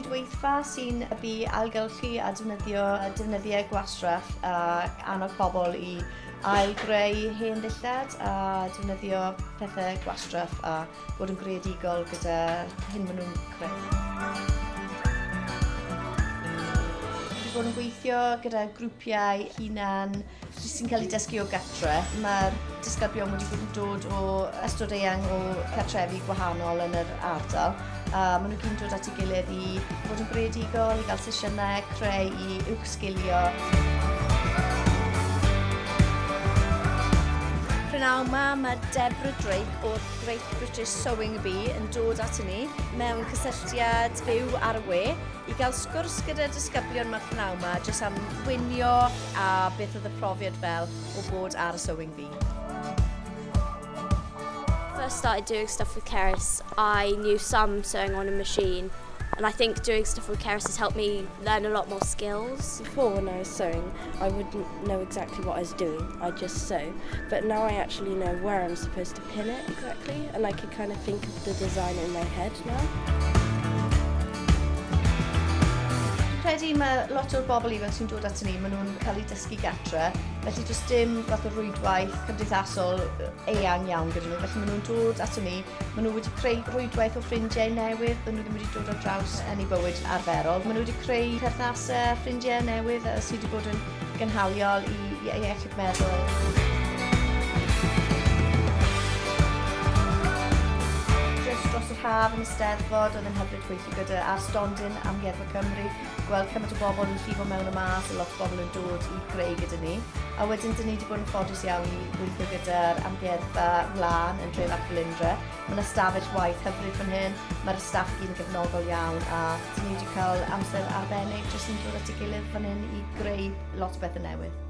gweithfa sy'n bu ailgylchu a defnyddiau gwastraff a annog pobl i ail-greu hen dillad a defnyddio pethau gwastraff a bod yn greadigol gyda hyn maen nhw'n creu. Wedi bod yn gweithio gyda grwpiau hunan sy'n cael ei dysgu o gatre. Mae'r disgyblion wedi bod yn dod o ystod eang o cartrefi gwahanol yn yr ardal. Maen nhw gyd dod at ei gilydd i fod yn greadigol, i gael sesiynau, creu, i uwch-sgilio. Prynawn mae Deborah Drake o'r Great British Sewing Bee yn dod at ni mewn cysylltiad byw ar y we i gael sgwrs gyda disgyblion mae'r prynawn jyst am winio a beth oedd y profiad fel o bod ar y Sewing Bee. First started doing stuff with Keris, I knew some sewing on a machine, and I think doing stuff with Keris has helped me learn a lot more skills. Before, when I was sewing, I wouldn't know exactly what I was doing, I'd just sew. But now I actually know where I'm supposed to pin it exactly, and I can kind of think of the design in my head now. Dwi'n credu mae lot o'r bobl ifanc sy'n dod at ni, maen nhw'n cael eu dysgu gatre, felly jyst dim fath o rwydwaith cymdeithasol eang iawn gyda nhw. Felly maen nhw'n dod at ni, maen nhw wedi creu rwydwaith o ffrindiau newydd, maen nhw ddim wedi dod o draws yn eu bywyd arferol. Maen nhw wedi creu perthnasau ffrindiau newydd sydd wedi bod yn gynhaliol i iechyd meddwl. Dros yr haf yn y Steddfod, oedd yn hyfryd gweithio gyda ar stondin Amgueddfa Cymru, gweld cymaint o bobl yn llifo mewn y mas, a lot o bobl yn dod i greu gyda ni. A wedyn, dyn ni wedi bod yn ffodus iawn i gweithio gyda'r Amgueddfa Wlan yn dref Achlindre. Mae'n ystafell waith hyfryd fan hyn, mae'r staff gyd yn gefnogol iawn, a dyn ni wedi cael amser arbennig jyst yn dod at ei gilydd fan hyn i greu lot o bethau newydd.